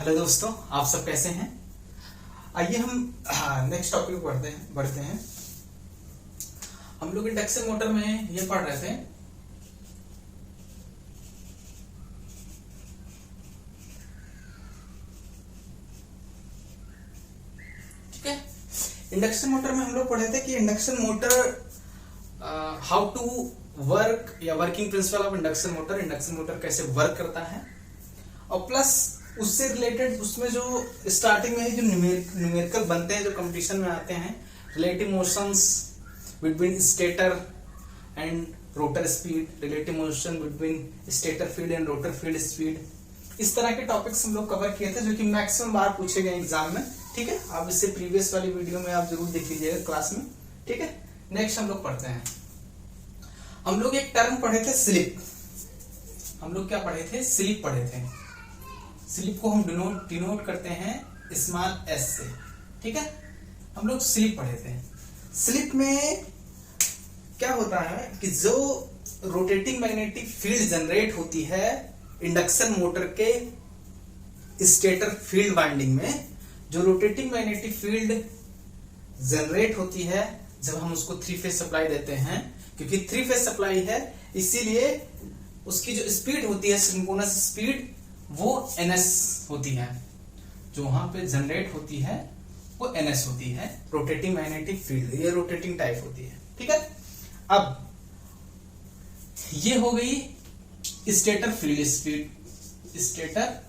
Hello दोस्तों, आप सब कैसे हैं। आइए हम नेक्स्ट टॉपिक बढ़ते हैं। हम लोग इंडक्शन मोटर में ये पढ़ रहे थे ठीक है। इंडक्शन मोटर में हम लोग पढ़े थे कि induction motor how to work या working principle of induction motor कैसे वर्क करता है, और प्लस उससे रिलेटेड उसमें जो स्टार्टिंग में जो न्यूमेरिकल बनते हैं, जो कंपटीशन में आते हैं, relative motions between stator and rotor speed, relative motion between stator field and rotor field speed, इस तरह के टॉपिक्स हम लोग कवर किए थे जो कि मैक्सिमम बार पूछे गए एग्जाम में। ठीक है, आप इससे प्रीवियस वाली वीडियो में आप जरूर देख लीजिएगा क्लास में। ठीक है, नेक्स्ट हम लोग पढ़ते हैं। हम लोग एक टर्म पढ़े थे स्लिप। हम लोग क्या पढ़े थे? स्लिप पढ़े थे। स्लिप को हम डिनोट करते हैं स्मॉल एस से। ठीक है, हम लोग स्लिप पढ़े थे। स्लिप में क्या होता है कि जो रोटेटिंग मैग्नेटिक फील्ड जनरेट होती है इंडक्शन मोटर के स्टेटर फील्ड वाइंडिंग में, जो रोटेटिंग मैग्नेटिक फील्ड जनरेट होती है जब हम उसको 3 फेज सप्लाई देते हैं, क्योंकि 3 फेज सप्लाई है इसीलिए उसकी जो स्पीड होती है सिंक्रोनस स्पीड वो ns होती है। जो वहां पे जनरेट होती है वो ns होती है, रोटेटिंग मैग्नेटिक फील्ड, ये रोटेटिंग टाइप होती है। ठीक है, अब ये हो गई stator field speed, stator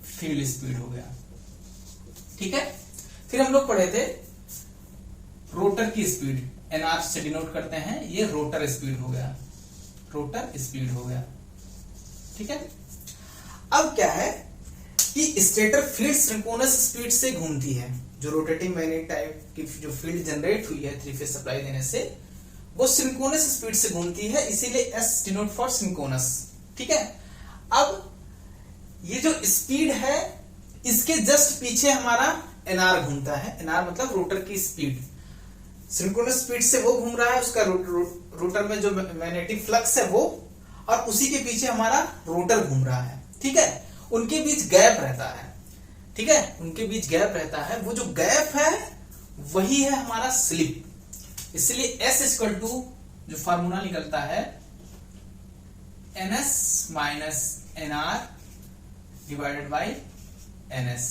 field speed हो गया। ठीक है, फिर हम लोग पढ़े थे रोटर की स्पीड, nr से डिनोट करते हैं, ये रोटर स्पीड हो गया, रोटर स्पीड हो गया। ठीक है, अब क्या है कि स्टेटर फील्ड सिंक्रोनस स्पीड से घूमती है। जो रोटेटिंग मैग्नेटिक टाइप की जो फील्ड जनरेट हुई है 3 फेज सप्लाई देने से, वो सिंक्रोनस स्पीड से घूमती है, इसीलिए एस डिनोट फॉर सिंक्रोनस। ठीक है, अब ये जो स्पीड है इसके जस्ट पीछे हमारा एनआर घूमता है। एनआर मतलब रोटर की स्पीड, सिंक्रोनस स्पीड से वो घूम रहा है, उसका रोटर में जो मैग्नेटिक फ्लक्स है वो, और उसी के पीछे हमारा रोटर घूम रहा है। ठीक है, उनके बीच गैप रहता है। ठीक है, उनके बीच गैप रहता है, वो जो गैप है वही है हमारा स्लिप। इसलिए एस इक्वल टू जो फार्मूला निकलता है ns minus nr divided by ns।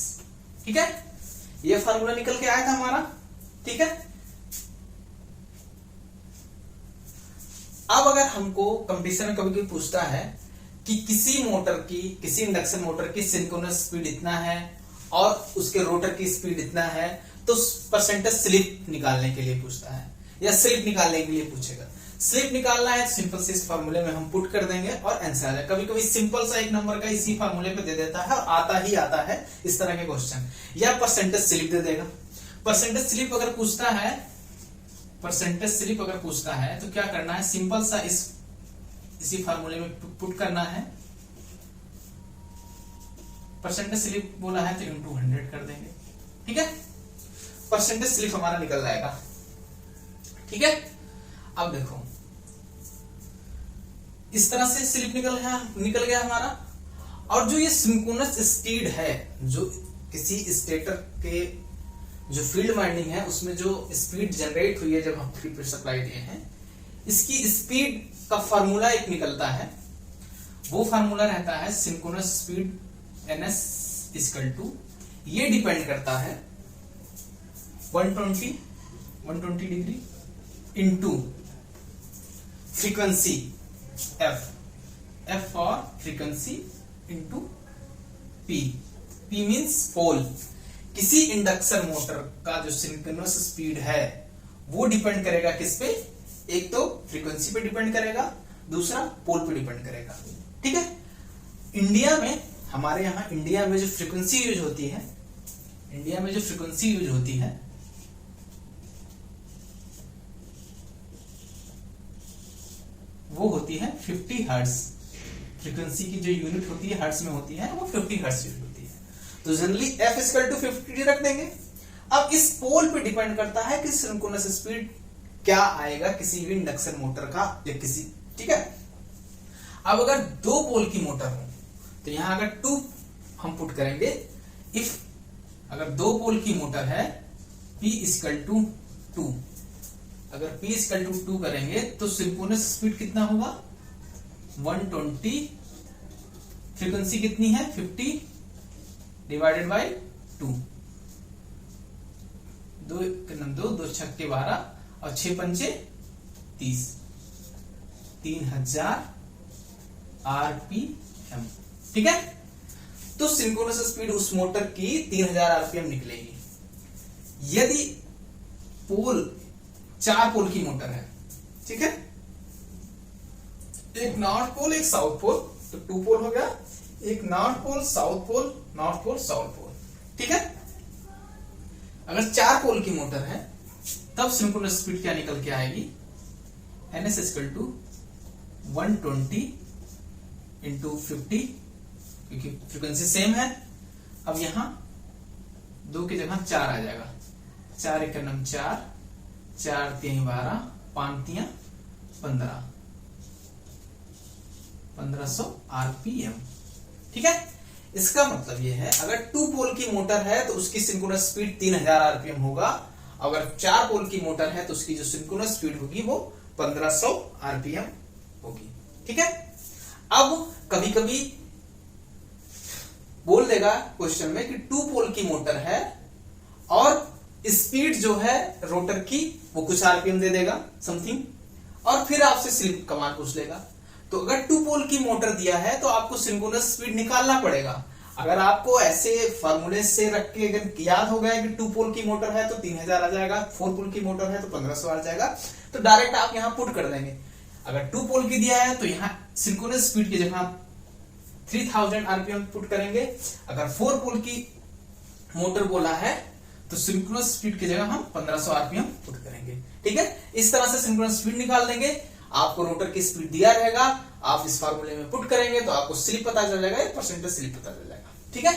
ठीक है, ये फार्मूला निकल के आया था हमारा। ठीक है, अब अगर हमको कंपटीशन में कभी पूछता है कि किसी मोटर की, किसी इंडक्शन मोटर की सिंक्रोनस स्पीड इतना है और उसके रोटर की स्पीड इतना है, तो परसेंटेज स्लिप निकालने के लिए पूछता है या स्लिप निकालने के लिए पूछेगा। स्लिप निकालना है सिंपल से इस फार्मूले में हम पुट कर देंगे और आंसर आ जाएगा। कभी कभी सिंपल सा एक नंबर का इसी फार्मूले पे दे देता है और आता है इस तरह के क्वेश्चन, या परसेंटेज स्लिप दे देगा। परसेंटेज स्लिप अगर पूछता है, परसेंटेज स्लिप अगर पूछता है तो क्या करना है, सिंपल सा इसी फार्मूले में पुट करना है। परसेंटेज स्लिप बोला है तो इंटू 100 कर देंगे। ठीक है, परसेंटेज स्लिप हमारा निकल जाएगा। ठीक है, अब देखो इस तरह से स्लिप निकल गया हमारा। और जो ये सिंक्रोनस स्पीड है, जो किसी स्टेटर के जो फील्ड वाइंडिंग है उसमें जो स्पीड जनरेट हुई है जब हम 3 फेज सप्लाई दिए हैं, इसकी स्पीड का फार्मूला एक निकलता है। वो फार्मूला रहता है synchronous speed ns equal to, ये डिपेंड करता है 120 degree into frequency f for frequency into p means pole. किसी इंडक्शन मोटर का जो सिंक्रोनस स्पीड है वो डिपेंड करेगा किस पे? एक तो फ्रीक्वेंसी पे डिपेंड करेगा, दूसरा पोल पे डिपेंड करेगा। ठीक है, इंडिया में, हमारे यहाँ इंडिया में जो फ्रीक्वेंसी यूज होती है, इंडिया में जो फ्रीक्वेंसी यूज होती है वो होती है 50 हर्ट्ज। फ्रीक्वेंसी की जो यूनिट होती है हर्ट्ज में होती है, वो 50 हर्ट्ज यूज होती है। तो जनरली f इक्वल टू 50 रख देंगे। अब इस पोल पे डिपेंड करता है कि सिंक्रोनस स्पीड क्या आएगा किसी भी इंडक्शन मोटर का या किसी। ठीक है, अब अगर 2 पोल की मोटर हो तो यहां अगर 2 हम पुट करेंगे, इफ अगर 2 पोल की मोटर है P इक्वल टू 2, अगर P इक्वल टू 2 करेंगे तो सिंक्रोनस स्पीड कितना होगा 120, फ्रीक्वेंसी कितनी है 50 डिवाइडेड बाय 2, 2 छक्के 12 और 6 पंचे 30, 3000 आरपीएम। ठीक है, तो सिंक्रोनस स्पीड उस मोटर की 3000 आरपीएम निकलेगी। यदि पोल 4 पोल की मोटर है, ठीक है, एक नॉर्थ पोल एक साउथ पोल, तो 2 पोल हो गया, एक north pole south pole, north pole south pole. ठीक है, अगर 4 पोल की मोटर है तब सिंक्रोनस स्पीड क्या निकल के आएगी, NS इक्वल टू 120 इंटू 50, क्योंकि फ्रीक्वेंसी सेम है। अब यहां 2 की जगह 4 आ जाएगा, 4 एक नम 4, 4 3 12, 5 3 15, 1500 आरपीएम। ठीक है, इसका मतलब यह है अगर 2 पोल की मोटर है तो उसकी सिंक्रोनस स्पीड 3000 आरपीएम होगा, अगर 4 पोल की मोटर है तो उसकी जो सिंक्रोनस स्पीड होगी वो 1500 आरपीएम होगी। ठीक है, अब कभी कभी बोल देगा क्वेश्चन में कि 2 पोल की मोटर है और स्पीड जो है रोटर की वो कुछ आरपीएम दे देगा समथिंग, और फिर आपसे स्लिप कमांड पूछ लेगा। तो अगर 2 पोल की मोटर दिया है तो आपको सिंक्रोनस स्पीड निकालना पड़ेगा। अगर आपको ऐसे फार्मूले से रख के अगर याद हो गया कि 2 पोल की मोटर है तो 3000 आ जाएगा, 4 पोल की मोटर है तो 1500 आ जाएगा, तो डायरेक्ट आप यहां पुट कर देंगे। अगर 2 पोल की दिया है तो यहां सिंक्रोनस स्पीड की जगह 3000 आरपीएम पुट करेंगे। अगर 4 पोल की मोटर बोला है तो सिंक्रोनस स्पीड की जगह हम 1500 आरपीएम पुट करेंगे। ठीक है, इस तरह से सिंक्रोनस स्पीड निकाल देंगे। आपको रोटर की स्पीड दिया रहेगा, आप इस फार्मूले में पुट करेंगे तो आपको स्लिप पता चल जाएगा, परसेंटेज स्लिप पता चल जाएगा। ठीक है,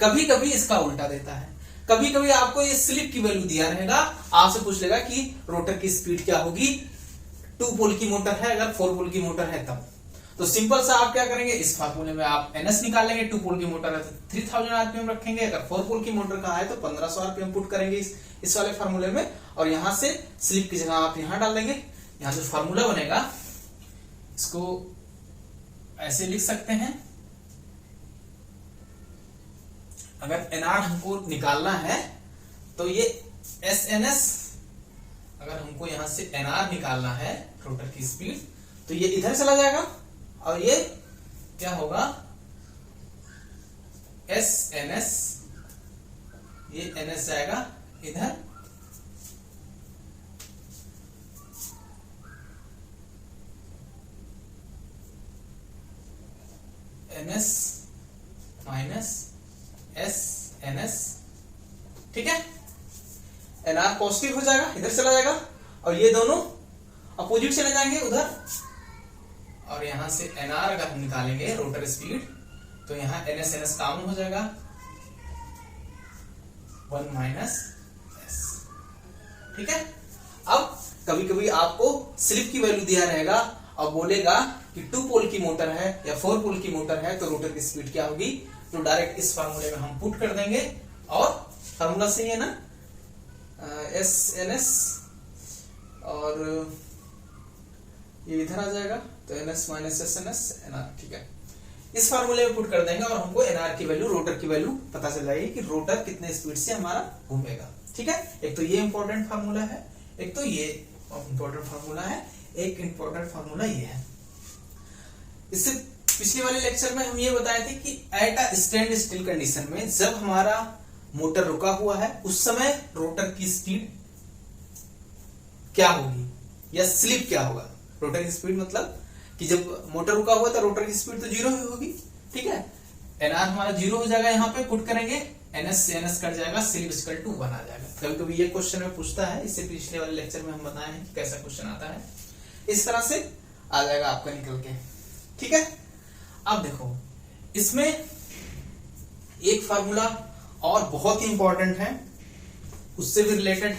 कभी कभी इसका उल्टा देता है, कभी कभी आपको ये स्लिप की वैल्यू दिया रहेगा, आपसे पूछ लेगा कि रोटर की स्पीड क्या होगी, 2 पोल की मोटर है अगर 4 पोल की मोटर है तब। तो सिंपल सा आप क्या करेंगे, इस फार्मूले में आप NS निकालेंगे, 2 पोल की मोटर है तो 3000 आरपीएम रखेंगे, अगर 4 पोल की मोटर का है तो 1500 आरपीएम पुट करेंगे इस वाले फार्मूले में, और यहां से स्लिप की जगह आप यहां डाल देंगे। यहां जो फार्मूला बनेगा इसको ऐसे लिख सकते हैं, अगर NR हमको निकालना है तो ये SNS, अगर हमको यहां से NR निकालना है रोटर की स्पीड, तो ये इधर चला जाएगा और ये क्या होगा SNS, ये NS जाएगा इधर, NS माइनस SNS। ठीक है, NR पॉजिटिव हो जाएगा, इधर चला जाएगा, और ये दोनों अपोजिट चले जाएंगे उधर, और यहां से NR अगर हम निकालेंगे रोटर स्पीड तो यहां NS NS काउंट हो जाएगा, 1 माइनस S। ठीक है, अब कभी कभी आपको स्लिप की वैल्यू दिया रहेगा और बोलेगा कि 2 पोल की मोटर है या 4 पोल की मोटर है तो रोटर की स्पीड क्या होगी, तो डायरेक्ट इस फार्मूले में हम पुट कर देंगे, और फार्मूला सही है ना, SNS, और ये इधर आ जाएगा तो NS माइनस SNS NR। ठीक है, इस फार्मूले में पुट कर देंगे और हमको NR की वैल्यू, रोटर की वैल्यू पता चल जाएगी कि रोटर कितने स्पीड से हमारा घूमेगा। ठीक है, एक तो ये इंपॉर्टेंट फार्मूला है, एक तो ये इंपॉर्टेंट फार्मूला है, एक इंपॉर्टेंट फार्मूला ये है। इससे पिछले वाले लेक्चर में हम ये बताए थे कि at a stand still condition में जब हमारा मोटर रुका हुआ है उस समय रोटर की स्पीड क्या होगी या स्लिप क्या होगा। रोटर की स्पीड मतलब कि जब मोटर रुका हुआ है तो रोटर की स्पीड तो 0 ही होगी। ठीक है, NR हमारा 0 हो जाएगा, यहाँ पे पुट करेंगे, NS से NS कट जाएगा, स्लिप इक्वल टू 1 आ जाएगा। कभी कभी ये क्वेश्चन में पूछता है, इससे पिछले वाले लेक्चर में हम बताए हैं कि कैसा क्वेश्चन आता है, इस तरह से आ जाएगा आपका निकल के। ठीक है, अब देखो इसमें एक फार्मूला और बहुत ही इंपॉर्टेंट है, उससे भी रिलेटेड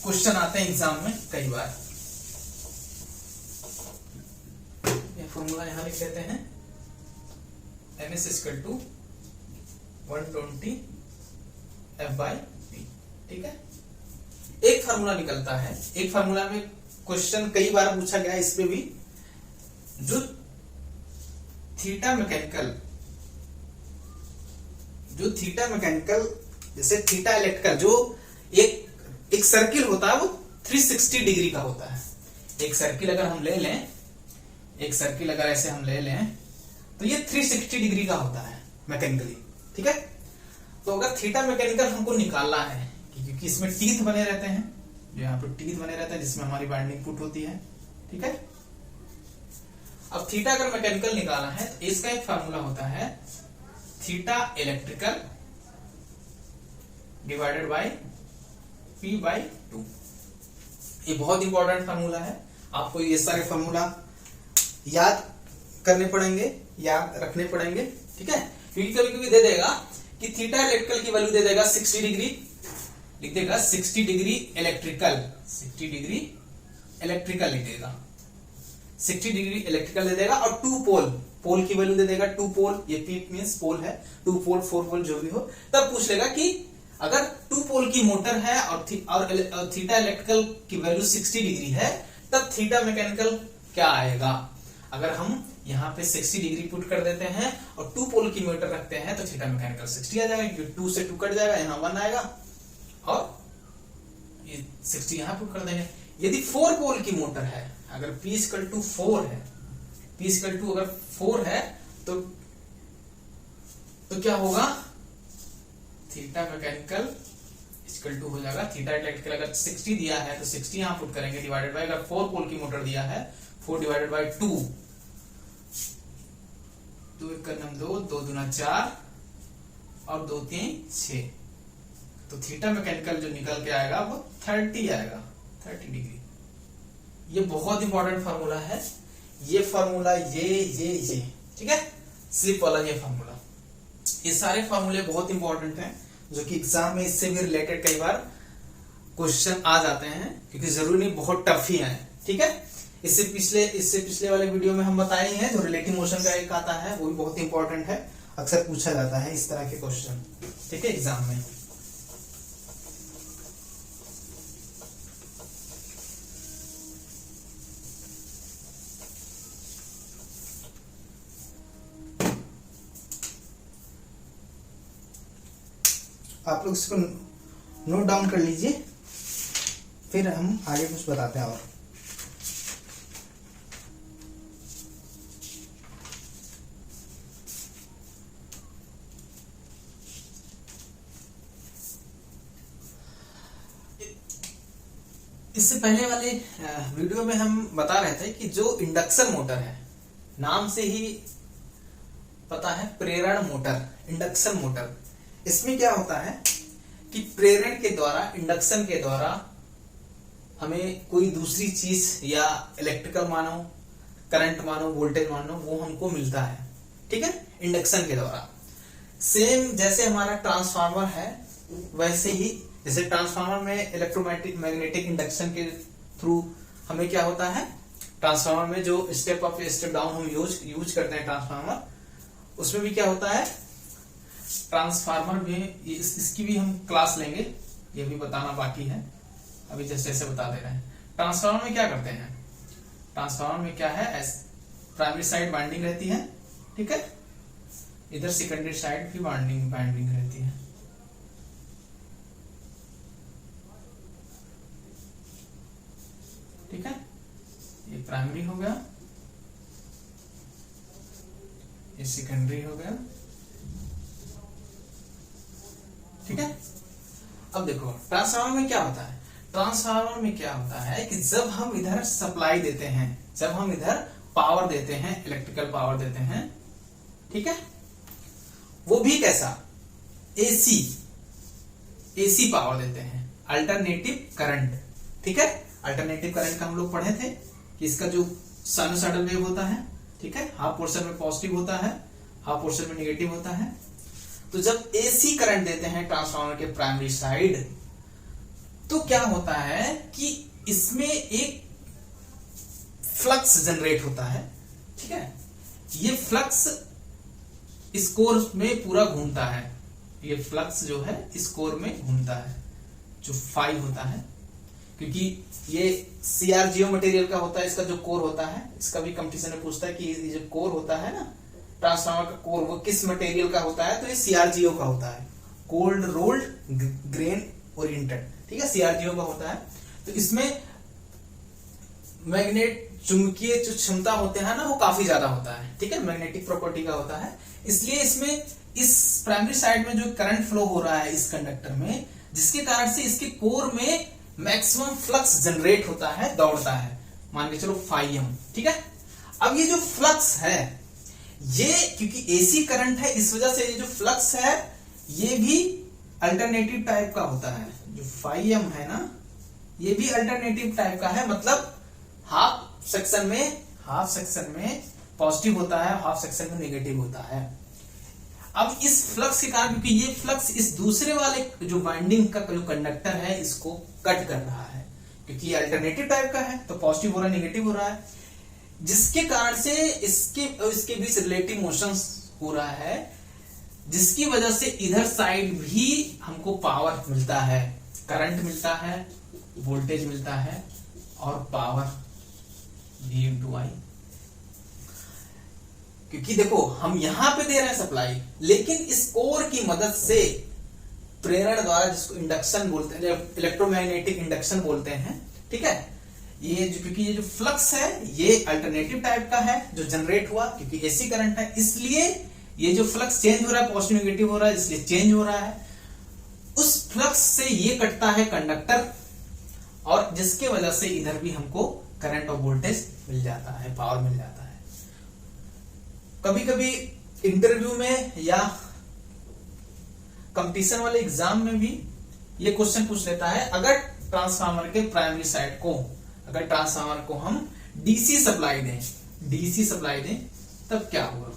क्वेश्चन आते हैं एग्जाम में कई बार। ये फार्मूला यहां लिख लेते हैं, NS इक्वल टू 120 F/P। ठीक है, एक फार्मूला निकलता है, एक फार्मूला में क्वेश्चन कई बार पूछा गया इस पे भी, जो थीटा मैकेनिकल जैसे थीटा इलेक्ट्रिकल, जो एक सर्किल होता है वो 360 डिग्री का होता है। एक सर्किल अगर हम ले लें, एक सर्किल अगर ऐसे हम ले लें तो ये 360 डिग्री का होता है मैकेनिकली। ठीक है, तो अगर थीटा मैकेनिकल हमको निकालना है, क्योंकि इसमें टीथ बने रहते हैं, जो यहाँ पे टीथ बने रहते हैं जिसमें हमारी बाइंडिंग पुट होती है। ठीक है, अब थीटा अगर मैकेनिकल निकालना है तो इसका एक फार्मूला होता है theta electrical divided by P/2। ये बहुत इंपॉर्टेंट फार्मूला है, आपको ये सारे फार्मूला याद करने पड़ेंगे, याद रखने पड़ेंगे। ठीक है, क्योंकि कभी कभी दे देगा कि थीटा इलेक्ट्रिकल की वैल्यू दे देगा 60 डिग्री, लिख देगा 60 डिग्री इलेक्ट्रिकल, 60 डिग्री इलेक्ट्रिकल लिख देगा, 60 डिग्री इलेक्ट्रिकल दे देगा, और 2 पोल की वैल्यू दे देगा, 2 पोल, ये P मींस पोल है, 2 पोल 4 पोल जो भी हो, तब पूछ लेगा कि अगर 2 पोल की मोटर है और थीटा इलेक्ट्रिकल की वैल्यू 60 डिग्री है, तब थीटा मैकेनिकल क्या आएगा। अगर हम यहाँ पे 60 डिग्री पुट कर देते हैं और 2 पोल की मोटर रखते हैं तो थीटा मैकेनिकल 60 आ जाएगा, क्योंकि 2 से 2 कट जाएगा, यहाँ 1 आएगा, और ये 60 यहाँ पुट कर देंगे। यदि 4 पोल की मोटर है, अगर P इक्वल टू 4 है, P इक्वल टू अगर 4 है तो क्या होगा, थीटा मैकेनिकल इक्वल टू हो जाएगा, थीटा इलेक्ट्रिकल अगर 60 दिया है तो 60 यहाँ पुट करेंगे, डिवाइडेड बाय, अगर 4 पोल की मोटर दिया है 4 डिवाइडेड बाय 2, 2 1 2, 2 दूना 4 और 2 3 6, तो थीटा मैकेनिकल जो निकल के आएगा वो 30 आएगा, 30 डिग्री। ये बहुत इंपॉर्टेंट फार्मूला है, ये फार्मूला ये ठीक है, स्लिप वाला ये फार्मूला, ये सारे फार्मूले बहुत इंपॉर्टेंट हैं, जो कि एग्जाम में इससे भी रिलेटेड कई बार क्वेश्चन आ जाते हैं, क्योंकि जरूरी नहीं बहुत टफ ही है। ठीक है, इससे पिछले वाले वीडियो में हम बताए हैं, जो रिलेटिव मोशन का एक आता है वो भी बहुत इंपॉर्टेंट है, अक्सर पूछा जाता है इस तरह के क्वेश्चन। ठीक है, एग्जाम में। आप लोग इसको नोट डाउन कर लीजिए, फिर हम आगे कुछ बताते हैं। और इससे पहले वाले वीडियो में हम बता रहे थे कि जो इंडक्शन मोटर है, नाम से ही पता है, प्रेरण मोटर, इंडक्शन मोटर, इसमें क्या होता है कि प्रेरण के द्वारा, इंडक्शन के द्वारा हमें कोई दूसरी चीज या इलेक्ट्रिकल मानो, करंट मानो, वोल्टेज मानो, वो हमको मिलता है। ठीक है, इंडक्शन के द्वारा। सेम जैसे हमारा ट्रांसफार्मर है, वैसे ही जैसे ट्रांसफार्मर में इलेक्ट्रोमैग्नेटिक इंडक्शन के थ्रू हमें क्या होता है, ट्रांसफार्मर में जो स्टेप अप स्टेप डाउन हम यूज करते हैं ट्रांसफार्मर, उसमें भी क्या होता है, ट्रांसफार्मर में इसकी भी हम क्लास लेंगे, ये भी बताना बाकी है, अभी जैसे जैसे बता दे रहे हैं। ट्रांसफार्मर में क्या करते हैं, ट्रांसफार्मर में क्या है, प्राइमरी साइड बाइंडिंग रहती है, ठीक है, इधर सेकेंडरी साइड भी बाइंडिंग रहती है। ठीक है, ये प्राइमरी हो गया, ये सेकेंडरी हो गया। ठीक है, अब देखो ट्रांसफार्मर में क्या होता है, ट्रांसफार्मर में क्या होता है कि जब हम इधर सप्लाई देते हैं, जब हम इधर पावर देते हैं, इलेक्ट्रिकल पावर देते हैं, ठीक है, वो भी कैसा, एसी पावर देते हैं, अल्टरनेटिव करंट। ठीक है, अल्टरनेटिव करंट का हम लोग पढ़े थे कि इसका जो साइनोसॉइडल वेव होता है, ठीक है, हाफ पोर्शन में पॉजिटिव होता है, हाफ पोर्शन में नेगेटिव होता है। तो जब एसी करंट देते हैं ट्रांसफार्मर के प्राइमरी साइड, तो क्या होता है कि इसमें एक फ्लक्स जनरेट होता है। ठीक है, ये फ्लक्स इस कोर में पूरा घूमता है, ये फ्लक्स जो है इस कोर में घूमता है, जो फाई होता है, क्योंकि ये CrGO मटेरियल का होता है, इसका जो कोर होता है, इसका भी कंपटीशन में पूछता है कि ये जो कोर होता है ना ट्रांसफार्मर का कोर, वो किस मटेरियल का होता है, तो ये CrGO का होता है, कोल्ड रोल्ड ग्रेन ओरिएंटेड, ठीक है, CrGO का होता है। तो इसमें मैग्नेट चुंबकीय जो क्षमता होते हैं ना वो काफी ज्यादा होता है, ठीक है, मैग्नेटिक प्रॉपर्टी का होता है, इसलिए इसमें इस प्राइमरी साइड में जो करंट फ्लो हो रहा है इस कंडक्टर में, जिसके कारण से इसके कोर में मैक्सिमम फ्लक्स जनरेट होता है, दौड़ता है, मान के चलो फाइम, ठीक है। अब ये जो फ्लक्स है ये क्योंकि AC करंट है, इस वजह से ये जो फ्लक्स है ये भी अल्टरनेटिव टाइप का होता है, जो फाइम है ना ये भी अल्टरनेटिव टाइप का है, मतलब हाफ सेक्शन में पॉजिटिव होता है, हाफ सेक्शन में नेगेटिव होता है। अब इस फ्लक्स के कारण, क्योंकि ये फ्लक्स इस दूसरे वाले जो वाइंडिंग का जो कंडक्टर है इसको कट कर रहा है, क्योंकि ये अल्टरनेटिव टाइप का है तो पॉजिटिव हो रहा है, नेगेटिव हो रहा है, जिसके कारण से इसके बीच रिलेटिव मोशंस हो रहा है, जिसकी वजह से इधर साइड भी हमको पावर मिलता है, करंट मिलता है, वोल्टेज मिलता है और पावर V/I। क्योंकि देखो हम यहां पे दे रहे हैं सप्लाई, लेकिन इस कोर की मदद से प्रेरण द्वारा, जिसको इंडक्शन बोलते हैं, इलेक्ट्रोमैग्नेटिक इंडक्शन बोलते हैं, ठीक है, ये जो क्योंकि ये जो फ्लक्स है ये अल्टरनेटिव टाइप का है जो जनरेट हुआ, क्योंकि AC करंट है, इसलिए ये जो फ्लक्स चेंज हो रहा है, पॉजिटिव नेगेटिव हो रहा है, इसलिए चेंज हो रहा है, उस फ्लक्स से ये कटता है कंडक्टर, और जिसके वजह से इधर भी हमको करंट और वोल्टेज मिल जाता है, पावर मिल जाता है। कभी कभी इंटरव्यू में या कंपटीशन वाले एग्जाम में भी ये क्वेश्चन पूछ लेता है, अगर ट्रांसफार्मर के प्राइमरी साइड को, अगर ट्रांसफार्मर को हम DC सप्लाई दें तब क्या होगा,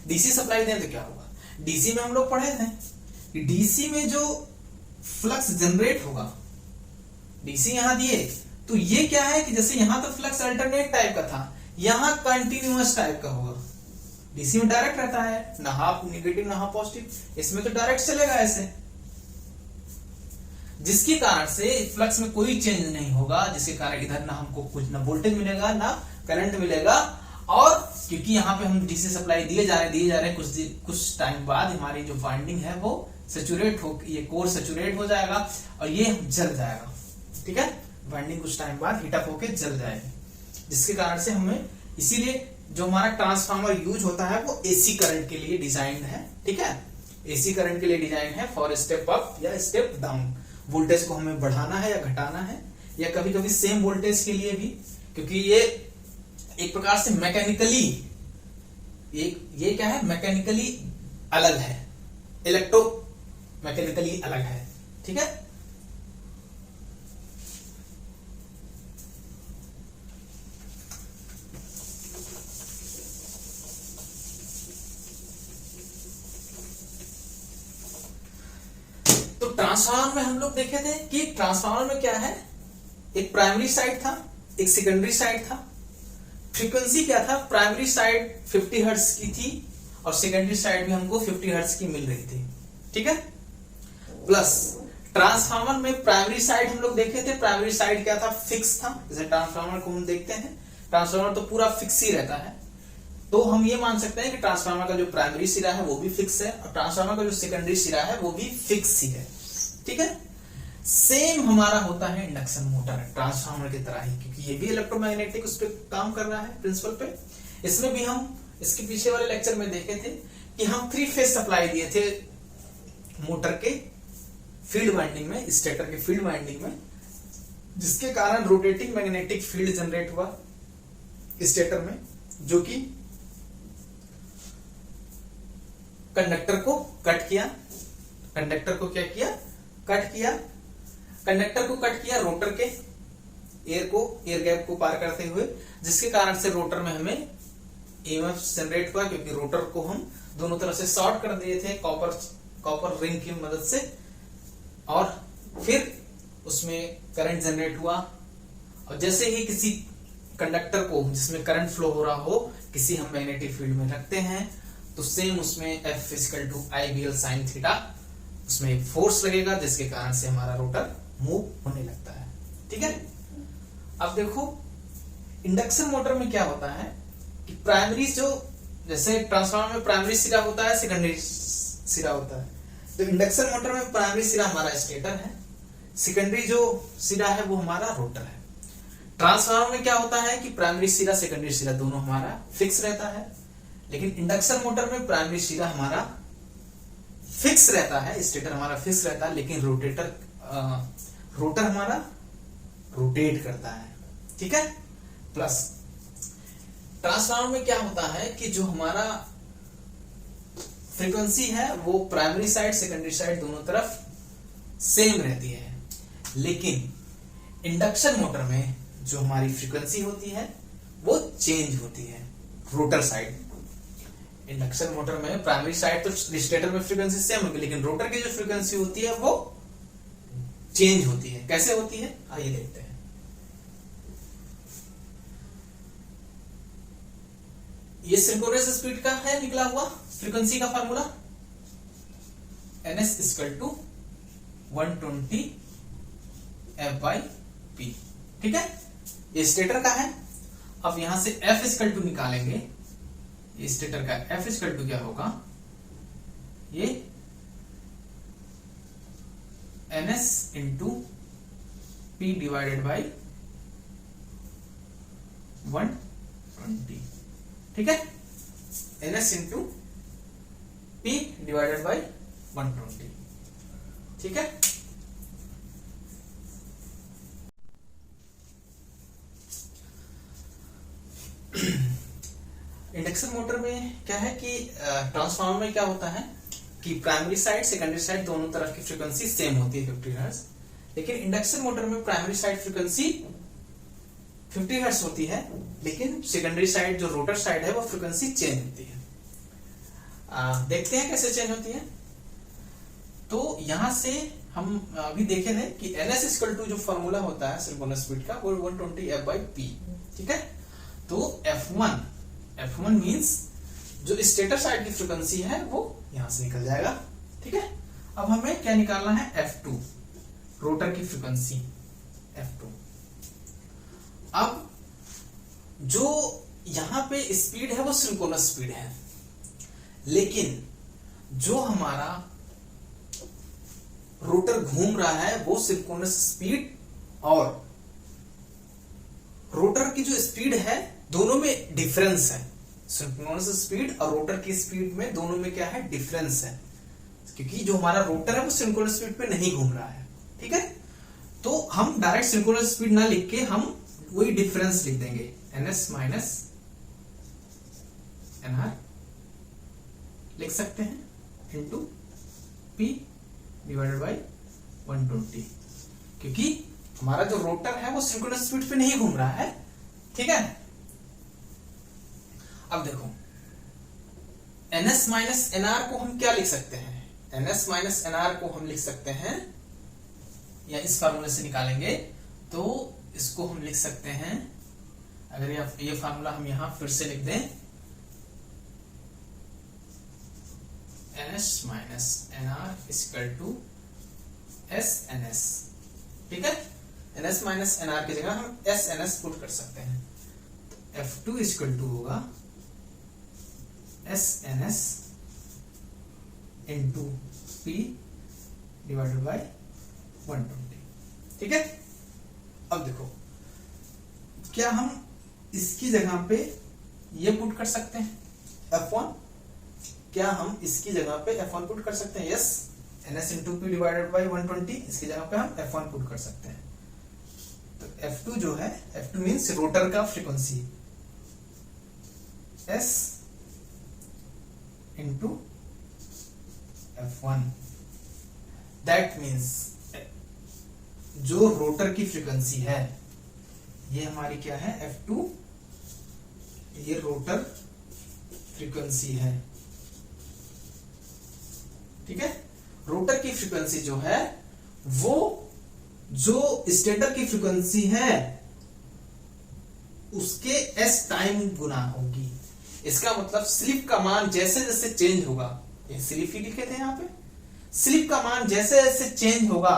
DC सप्लाई दें तो क्या होगा। DC में हम लोग पढ़े थे कि DC में जो फ्लक्स जनरेट होगा, DC यहां दिए तो ये क्या है कि जैसे यहां तो फ्लक्स अल्टरनेट टाइप का था, यहां कंटिन्यूअस टाइप का होगा। DC में डायरेक्ट रहता है, ना हाफ नेगेटिव ना हाफ पॉजिटिव, इसमें तो डायरेक्ट चलेगा ऐसे, जिसके कारण से फ्लक्स में कोई चेंज नहीं होगा, जिसके कारण इधर ना हमको कुछ ना वोल्टेज मिलेगा ना करंट मिलेगा, और क्योंकि यहाँ पे हम DC सप्लाई दिए जा रहे हैं, कुछ टाइम बाद हमारी जो वाइंडिंग है वो सैचुरेट हो, ये कोर सैचुरेट हो जाएगा और ये जल जाएगा, ठीक है, वाइंडिंग कुछ टाइम बाद हीट अप होके जल जाएगी, जिसके कारण से हमें, इसीलिए जो हमारा ट्रांसफार्मर यूज होता है वो AC करंट के लिए डिजाइन है, ठीक है, AC करंट के लिए डिजाइन है फॉर स्टेप अप या स्टेप डाउन, वोल्टेज को हमें बढ़ाना है या घटाना है, या कभी कभी सेम वोल्टेज के लिए भी, क्योंकि ये एक प्रकार से मैकेनिकली, ये क्या है, मैकेनिकली अलग है, इलेक्ट्रो मैकेनिकली अलग है, ठीक है। तो ट्रांसफार्मर में हम लोग देखे थे कि ट्रांसफार्मर में क्या है, एक प्राइमरी साइड था, एक सेकेंडरी साइड था, फ्रीक्वेंसी क्या था, प्राइमरी साइड 50 हर्ट्ज की थी और सेकेंडरी साइड भी हमको 50 हर्ट्ज की मिल रही थी, ठीक है। प्लस ट्रांसफार्मर में प्राइमरी साइड हम लोग देखे थे, प्राइमरी साइड क्या था, फिक्स था, जैसे ट्रांसफार्मर को हम देखते हैं, ट्रांसफार्मर तो पूरा फिक्स ही रहता है, तो हम ये मान सकते हैं कि ट्रांसफार्मर का जो प्राइमरी सिरा है वो भी फिक्स है और ट्रांसफार्मर का जो सेकेंडरी सिरा है वो भी फिक्स ही है, ठीक है। सेम हमारा होता है इंडक्शन मोटर, ट्रांसफार्मर की तरह ही, क्योंकि ये भी इलेक्ट्रोमैग्नेटिक उस पर काम कर रहा है प्रिंसिपल पे। इसमें भी हम इसके पीछे वाले लेक्चर में देखे थे कि हम 3 फेज सप्लाई दिए थे मोटर के फील्ड वाइंडिंग में, स्टेटर के फील्ड वाइंडिंग में, जिसके कारण रोटेटिंग मैग्नेटिक फील्ड जनरेट हुआ स्टेटर में, जो कि कंडक्टर को कट किया, कंडक्टर को क्या किया, कट किया, कंडक्टर को कट किया रोटर के एयर गैप को पार करते हुए, जिसके कारण से रोटर में हमें EMF जनरेट हुआ, क्योंकि रोटर को हम दोनों तरफ से शॉर्ट कर दिए थे कॉपर रिंग की मदद से, और फिर उसमें करंट जनरेट हुआ। और जैसे ही किसी कंडक्टर को जिसमें करंट फ्लो हो रहा हो किसी हम मैग्नेटिक फील्ड में रखते हैं तो सेम उसमें F equal to IBL sin theta, उसमें एक फोर्स लगेगा जिसके कारण से हमारा रोटर मूव होने लगता है। ठीक है, अब देखो इंडक्शन मोटर में क्या होता है कि प्राइमरी जो, जैसे ट्रांसफार्मर में प्राइमरी सिरा होता है, सेकेंडरी सिरा होता है, तो इंडक्शन मोटर में प्राइमरी सिरा हमारा स्टेटर है, सेकेंडरी जो सिरा है वो हमारा रोटर है। ट्रांसफार्मर में क्या होता है कि प्राइमरी सिरा सेकेंडरी सिरा दोनों हमारा फिक्स रहता है, लेकिन इंडक्शन मोटर में प्राइमरी सिरा हमारा फिक्स रहता है, स्टेटर हमारा फिक्स रहता है, लेकिन रोटर हमारा रोटेट करता है। ठीक है, प्लस ट्रांसफार्मर में क्या होता है कि जो हमारा फ्रीक्वेंसी है वो प्राइमरी साइड सेकेंडरी साइड दोनों तरफ सेम रहती है, लेकिन इंडक्शन मोटर में जो हमारी फ्रीक्वेंसी होती है वो चेंज होती है रोटर साइड। इंडक्शन मोटर में प्राइमरी साइड तो स्टेटर में फ्रीक्वेंसी सेम होगी, लेकिन रोटर की जो फ्रीक्वेंसी होती है वो चेंज होती है। कैसे होती है आइए देखते हैं। ये सिंक्रोनस स्पीड का है निकला हुआ फ्रीक्वेंसी का formula, NS equal to 120 F/P। ठीक है, ये स्टेटर का है। अब यहां से F इक्वल टू निकालेंगे, ये स्टेटर का F इक्वल टू क्या होगा, ये NS into P divided by 120। ठीक है, NS into P divided by 120। ठीक है, इंडक्शन मोटर में क्या है कि ट्रांसफार्मर में क्या होता है कि प्राइमरी साइड सेकेंडरी साइड दोनों तरफ की फ्रीक्वेंसी सेम होती है 50 हर्ट्ज, लेकिन इंडक्शन मोटर में प्राइमरी साइड फ्रीक्वेंसी 50 हर्ट्ज होती है, लेकिन सेकेंडरी साइड जो रोटर साइड है वो फ्रीक्वेंसी चेंज होती है। देखते हैं कैसे चेंज होती है। तो यहां से हम अभी देखे थे कि NS इक्वल टू जो फॉर्मूला होता है सिंक्रोनस स्पीड का वो 120 F/P। ठीक है, तो F1 मींस जो स्टेटर साइड की फ्रीक्वेंसी है वो यहां से निकल जाएगा। ठीक है, अब हमें क्या निकालना है, F2 रोटर की फ्रीक्वेंसी F2। अब जो यहां पे स्पीड है वो सिंक्रोनस स्पीड है, लेकिन जो हमारा रोटर घूम रहा है वो सिंक्रोनस स्पीड और रोटर की जो स्पीड है दोनों में डिफरेंस है। सिंक्रोनस स्पीड और रोटर की स्पीड में दोनों में क्या है, डिफरेंस है, क्योंकि जो हमारा रोटर है वो सिंक्रोनस स्पीड पे नहीं घूम रहा है। ठीक है, तो हम डायरेक्ट सिंक्रोनस स्पीड ना लिख के हम वही डिफरेंस लिख देंगे, NS माइनस NR लिख सकते हैं इंटू P डिवाइडेड बाई 120, क्योंकि हमारा जो रोटर है वो सिंक्रोनस स्पीड पे नहीं घूम रहा है। ठीक है, अब देखो NS माइनस NR को हम क्या लिख सकते हैं, NS माइनस NR को हम लिख सकते हैं, या इस फार्मूले से निकालेंगे तो इसको हम लिख सकते हैं, अगर ये फार्मूला हम यहां फिर से लिख दें, NS minus NR equal to SNS। ठीक है, NS माइनस NR की जगह हम SNS पुट कर सकते हैं, तो F2 इक्वल टू होगा SNS into P divided by 120। ठीक है, अब देखो क्या हम इसकी जगह पे ये पुट कर सकते हैं F1, क्या हम इसकी जगह पे F1 पुट कर सकते हैं, yes, NS into P divided by 120, इसकी जगह पे हम F1 पुट कर सकते हैं। तो F2 जो है, F2 मींस रोटर का frequency, S into F1, that means जो रोटर की फ्रीक्वेंसी है ये हमारी क्या है, F2, ये रोटर फ्रीक्वेंसी है। ठीक है, रोटर की फ्रीक्वेंसी जो है वो जो स्टेटर की फ्रीक्वेंसी है उसके S टाइम गुना होगी। इसका मतलब स्लिप का मान जैसे जैसे चेंज होगा, ये स्लिप ही लिखे थे यहाँ पे, स्लिप का मान जैसे जैसे चेंज होगा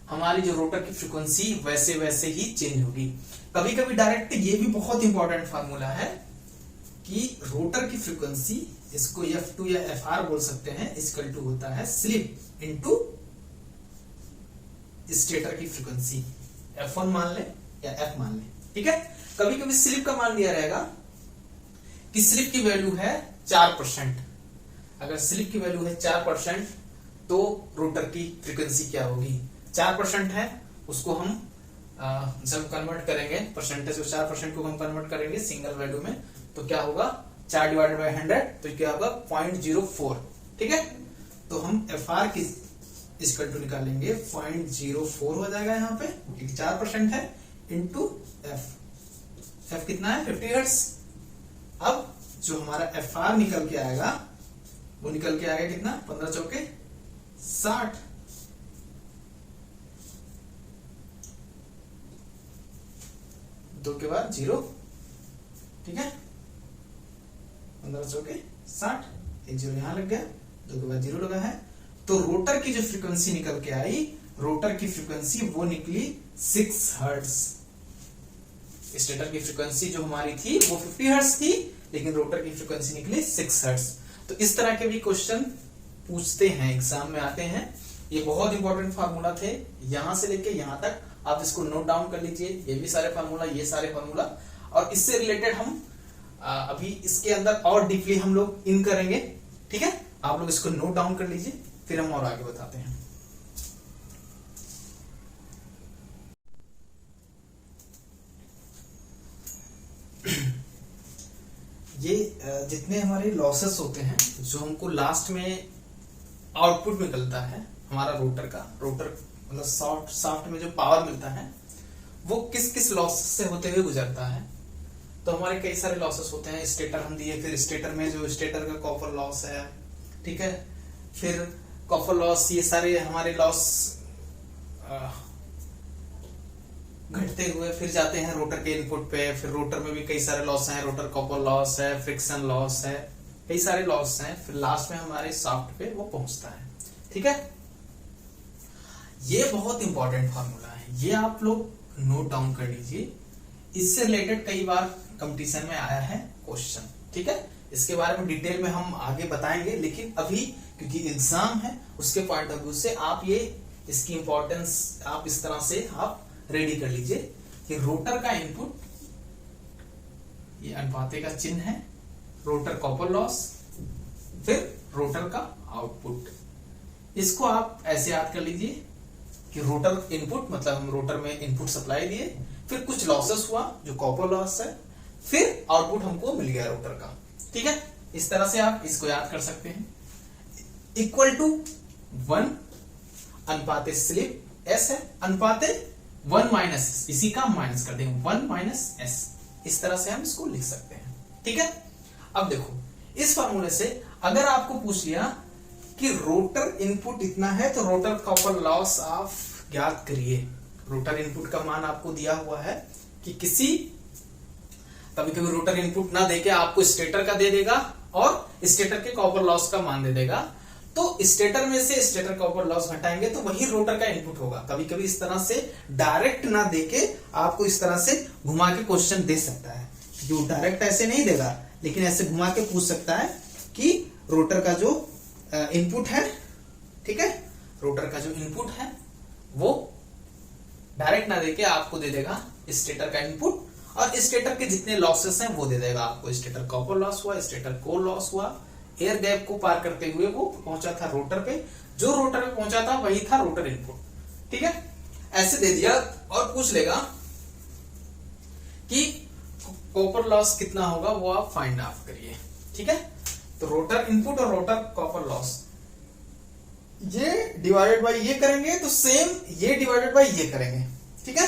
हमारी जो रोटर की फ्रीक्वेंसी वैसे वैसे ही चेंज होगी। कभी कभी डायरेक्ट ये भी बहुत इंपॉर्टेंट फार्मूला है कि रोटर की फ्रीक्वेंसी, इसको F2 या FR बोल सकते हैं, इक्वल टू होता है स्लिप इनटू स्टेटर की फ्रीक्वेंसी, F1 मान ले या F मान ले, ठीक है। कभी कभी स्लिप का मान दिया रहेगा कि स्लिप की वैल्यू है 4%, अगर स्लिप की वैल्यू है 4% तो रोटर की फ्रीक्वेंसी क्या होगी, 4% है, उसको हम जब कन्वर्ट करेंगे परसेंटेज, 4% को हम कन्वर्ट करेंगे सिंगल वैल्यू में, तो क्या होगा 4 डिवाइडेड बाई 100, तो क्या होगा 0.04, ठीक है। तो हम FR की इक्वल टू निकालेंगे 0.04 हो जाएगा यहाँ पे, क्योंकि 4% है, इंटू F कितना है 50 हर्ट्ज। अब जो हमारा FR निकल के आएगा वो निकल के आएगा कितना, 15 चौके 60, दो के बाद 0, ठीक है, 15 चौके 60, एक 0 यहां लग गया, 2 के बाद 0 लगा है, तो रोटर की जो फ्रीक्वेंसी निकल के आई, रोटर की फ्रीक्वेंसी वो निकली 6 हर्ट्ज। स्टेटर की फ्रीक्वेंसी जो हमारी थी वो 50 हर्ट्ज थी, लेकिन रोटर की फ्रीक्वेंसी निकली 6 हर्ट्ज। तो इस तरह के भी क्वेश्चन पूछते हैं, एग्जाम में आते हैं। ये बहुत इंपॉर्टेंट फार्मूला थे, यहां से लेके यहां तक आप इसको नोट डाउन कर लीजिए, ये भी सारे फार्मूला, ये सारे फार्मूला, और इससे रिलेटेड हम अभी इसके अंदर और डीपली हम लोग इन करेंगे, ठीक है। आप लोग इसको नोट डाउन कर लीजिए, फिर हम और आगे बताते हैं। ये जितने हमारे लॉसेस होते हैं, जो हमको लास्ट में आउटपुट निकलता है हमारा रोटर का, रोटर मतलब शाफ्ट में जो पावर मिलता है वो किस किस लॉसेस से होते हुए गुजरता है। तो हमारे कई सारे लॉसेस होते हैं, स्टेटर हम दिए, फिर स्टेटर में जो स्टेटर का कॉपर लॉस है, ठीक है, फिर कॉपर लॉस, ये सारे हमारे लॉस घटते हुए फिर जाते हैं रोटर के इनपुट पे, फिर रोटर में भी कई सारे लॉस हैं, रोटर कॉपर लॉस है, फ्रिक्शन लॉस है, कई सारे लॉस हैं, फिर लास्ट में हमारे शाफ्ट पे वो पहुंचता है, ठीक है। ये बहुत इंपॉर्टेंट फार्मूला है, ये आप लोग नोट डाउन कर लीजिए, इससे रिलेटेड कई बार कंपटीशन में आया है क्वेश्चन, ठीक है। इसके बारे में डिटेल में हम आगे बताएंगे, लेकिन अभी क्योंकि एग्जाम है उसके पॉइंट ऑफ व्यू से आप ये इसकी इंपॉर्टेंस आप इस तरह से आप रेडी कर लीजिए कि रोटर का इनपुट, ये अनुपाते का चिन्ह है, रोटर कॉपर लॉस, फिर रोटर का आउटपुट, इसको आप ऐसे याद कर लीजिए कि रोटर इनपुट मतलब हम रोटर में इनपुट सप्लाई दिए, फिर कुछ लॉसेस हुआ जो कॉपर लॉस है, फिर आउटपुट हमको मिल गया रोटर का, ठीक है। इस तरह से आप इसको याद कर सकते हैं। इक्वल टू 1 अनुपाते स्लिप S है, अनुपाते 1 माइनस, इसी का माइनस कर देंगे 1 माइनस S, इस तरह से हम इसको लिख सकते हैं, ठीक है। अब देखो इस फॉर्मूले से अगर आपको पूछ लिया कि रोटर इनपुट इतना है तो रोटर कॉपर लॉस आप ज्ञात करिए। रोटर इनपुट का मान आपको दिया हुआ है कि कभी कभी रोटर इनपुट ना देके आपको स्टेटर का दे देगा और स्टेटर के कॉपर लॉस का मान दे देगा, तो स्टेटर में से स्टेटर कॉपर लॉस घटाएंगे तो वही रोटर का इनपुट होगा। कभी कभी इस तरह से डायरेक्ट ना देके आपको इस तरह से घुमा के क्वेश्चन दे सकता है, जो डायरेक्ट ऐसे नहीं देगा लेकिन ऐसे घुमा के पूछ सकता है कि रोटर का जो इनपुट है, ठीक है, रोटर का जो इनपुट है वो डायरेक्ट ना देके आपको दे देगा स्टेटर का इनपुट, और स्टेटर के जितने लॉसेस हैं वो दे देगा आपको। स्टेटर कॉपर लॉस हुआ, स्टेटर कोर लॉस हुआ, एयर गैप को पार करते हुए वो पहुंचा था रोटर पे, जो रोटर पे पहुंचा था वही था रोटर इनपुट, ठीक है। ऐसे दे दिया और पूछ लेगा कि कॉपर लॉस कितना होगा, वो आप फाइंड आउट करिए, ठीक है। तो रोटर इनपुट और रोटर कॉपर लॉस ये डिवाइडेड बाय ये करेंगे तो सेम ये डिवाइडेड बाय ये करेंगे, ठीक है।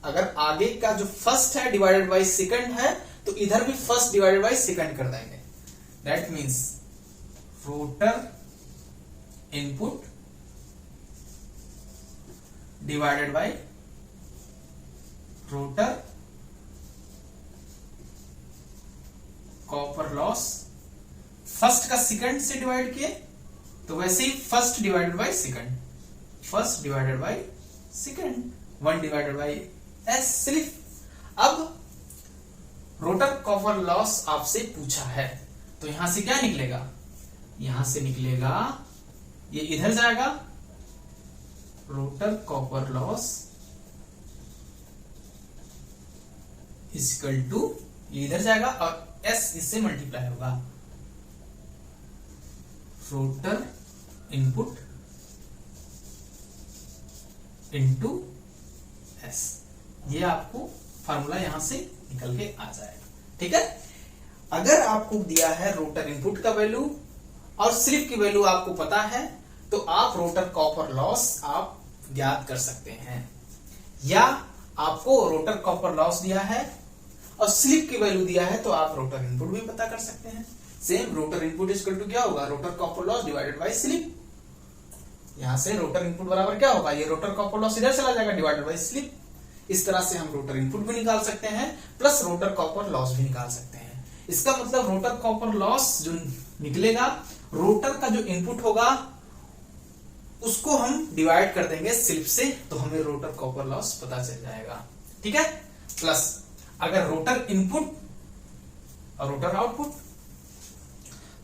अगर आगे का जो फर्स्ट है डिवाइडेड बाय सेकंड है तो इधर भी फर्स्ट डिवाइडेड बाय सेकंड कर देंगे। That means rotor input divided by rotor copper loss first का सेकंड से डिवाइड किए तो वैसे ही first divided by second, first divided by second, 1 divided by s slip. अब रोटर कॉपर लॉस आपसे पूछा है तो यहां से क्या निकलेगा, यहां से निकलेगा ये इधर जाएगा rotor copper loss equal to ये इधर जाएगा और एस इससे मल्टीप्लाई होगा, रोटर इनपुट इनटू एस। ये आपको फार्मूला यहां से निकल के आ जाएगा। ठीक है, अगर आपको दिया है रोटर इनपुट का वैल्यू और स्लिप की वैल्यू आपको पता है तो आप रोटर कॉपर लॉस आप ज्ञात कर सकते हैं, या आपको रोटर कॉपर लॉस दिया है और स्लिप की वैल्यू दिया है तो आप रोटर इनपुट भी पता कर सकते हैं। Same rotor input equal to क्या होगा, rotor copper loss divided by slip. यहां से रोटर इनपुट बराबर क्या होगा, ये रोटर कॉपर लॉस इधर चला जाएगा डिवाइडेड बाय स्लिप। इस तरह से हम रोटर इनपुट भी निकाल सकते हैं प्लस रोटर कॉपर लॉस भी निकाल सकते हैं। इसका मतलब रोटर कॉपर लॉस जो निकलेगा, रोटर का जो इनपुट होगा उसको हम डिवाइड कर देंगे स्लिप से तो हमें रोटर कॉपर लॉस पता चल जाएगा। ठीक है, प्लस अगर रोटर इनपुट और रोटर आउटपुट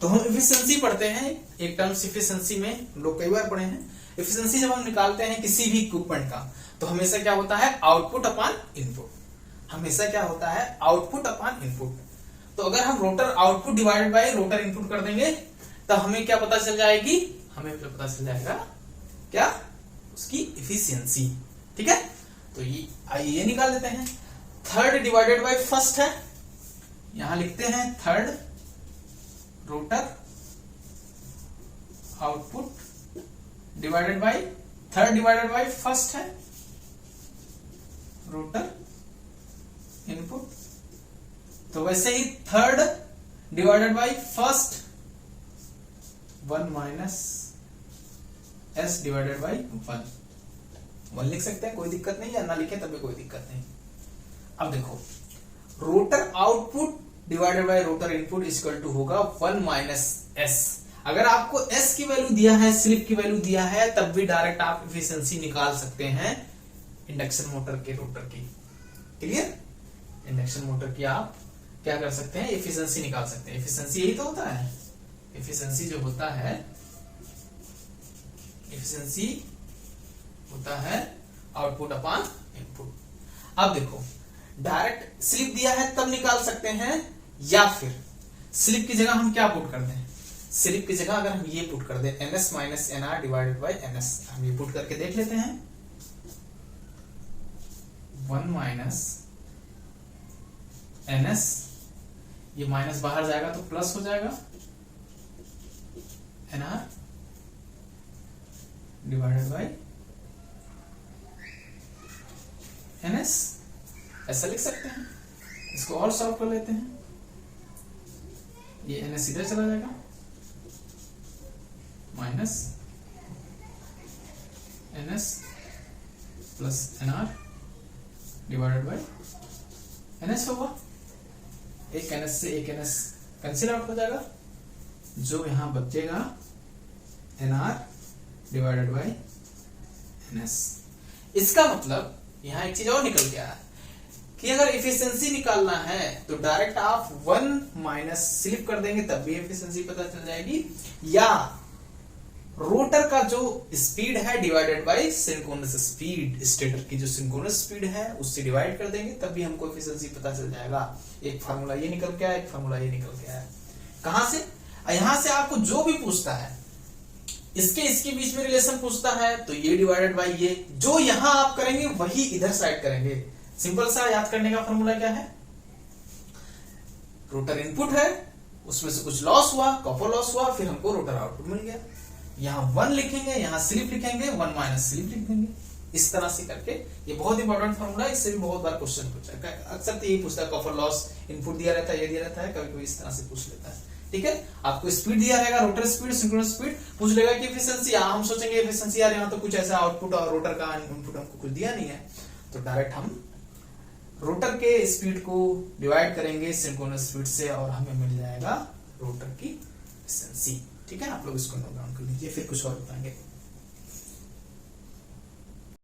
तो हम एफिशिएंसी पढ़ते हैं, एक टर्म्स एफिशिएंसी में लोग कई बार पढ़े हैं। एफिशिएंसी जब हम निकालते हैं किसी भी इक्विपमेंट का तो हमेशा क्या होता है, आउटपुट अपॉन इनपुट, हमेशा क्या होता है, आउटपुट अपॉन इनपुट। तो अगर हम rotor output divided by rotor input कर देंगे तो हमें क्या पता चल जाएगी, हमें पता चल जाएगा क्या, उसकी एफिशिएंसी। ठीक है, तो ये निकाल लेते हैं। थर्ड डिवाइडेड बाय फर्स्ट है, यहां लिखते हैं third rotor output divided by, third divided by first है रोटर इनपुट, तो वैसे ही third divided by first 1 minus s divided by 1 लिख सकते हैं, कोई दिक्कत नहीं, या ना लिखे तब भी कोई दिक्कत नहीं। अब देखो rotor output divided by rotor input equal to होगा 1 माइनस एस। अगर आपको एस की वैल्यू दिया है, स्लिप की वैल्यू दिया है, तब भी डायरेक्ट आप एफिशिएंसी निकाल सकते हैं इंडक्शन मोटर के रोटर की। क्लियर, इंडक्शन मोटर की आप क्या कर सकते हैं, एफिशिएंसी निकाल सकते हैं। एफिशिएंसी यही तो होता है, एफिशिएंसी जो होता है, एफिशिएंसी होता है आउटपुट अपॉन इनपुट। अब देखो डायरेक्ट स्लिप दिया है तब निकाल सकते हैं, या फिर स्लिप की जगह हम क्या पुट कर दें, स्लिप की जगह अगर हम ये पुट कर दें ns minus nr divided by ns, हम ये पुट करके देख लेते हैं। 1 माइनस ns, ये माइनस बाहर जाएगा तो प्लस हो जाएगा, nr डिवाइडेड बाय ns, ऐसा लिख सकते हैं। इसको और सॉल्व कर लेते हैं, ये ns इधर चला जाएगा minus ns plus nr divided by ns होगा। एक ns से एक ns कैंसिल आउट हो जाएगा, जो यहां बचेगा nr डिवाइडेड बाय ns। इसका मतलब यहां एक चीज और निकल गया है कि अगर एफिशिएंसी निकालना है तो डायरेक्ट आप 1 माइनस स्लिप कर देंगे तब भी एफिशिएंसी पता चल जाएगी, या रोटर का जो स्पीड है divided by synchronous speed, stator की जो सिंक्रोनस स्पीड है उससे डिवाइड कर देंगे तब भी हमको एफिशिएंसी पता चल जाएगा। एक फार्मूला ये निकल के आया, एक फार्मूला ये निकल के आया। कहां से, यहां से आपको जो भी पूछता है, इसके बीच में रिलेशन पूछता है तो ये डिवाइडेड बाय ये, जो यहां आप करेंगे वही इधर साइड करेंगे। सिंपल सा याद करने का फॉर्मूला क्या है, रोटर इनपुट है, उसमें से कुछ लॉस हुआ, कॉपर लॉस हुआ, फिर हमको रोटर आउटपुट मिल गया। यहां 1 लिखेंगे, यहां स्लिप लिखेंगे, 1 माइनस स्लिप लिख देंगे। इस तरह से करके, ये बहुत इंपॉर्टेंट फॉर्मूला है, इससे भी बहुत बार क्वेश्चन पूछा है। अक्सर तो यही पूछता है, कॉपर लॉस इनपुट दिया रहता है, ये दिया रहता है, कभी कभी इस तरह से पूछ लेता है। ठीक है, आपको स्पीड दिया रहेगा, रोटर स्पीड, सिंक्रोनस स्पीड, पूछ लेगा कि एफिशिएंसी, हम सोचेंगे एफिशिएंसी यार यहाँ तो कुछ ऐसा आउटपुट और रोटर का इनपुट हमको कुछ दिया नहीं है, तो डायरेक्ट हम रोटर के स्पीड को डिवाइड करेंगे सिंक्रोनस स्पीड से और हमें मिल जाएगा रोटर की एफिशिएंसी। ठीक है, आप लोग इसको नोट डाउन कर लीजिए, फिर कुछ और बताएंगे।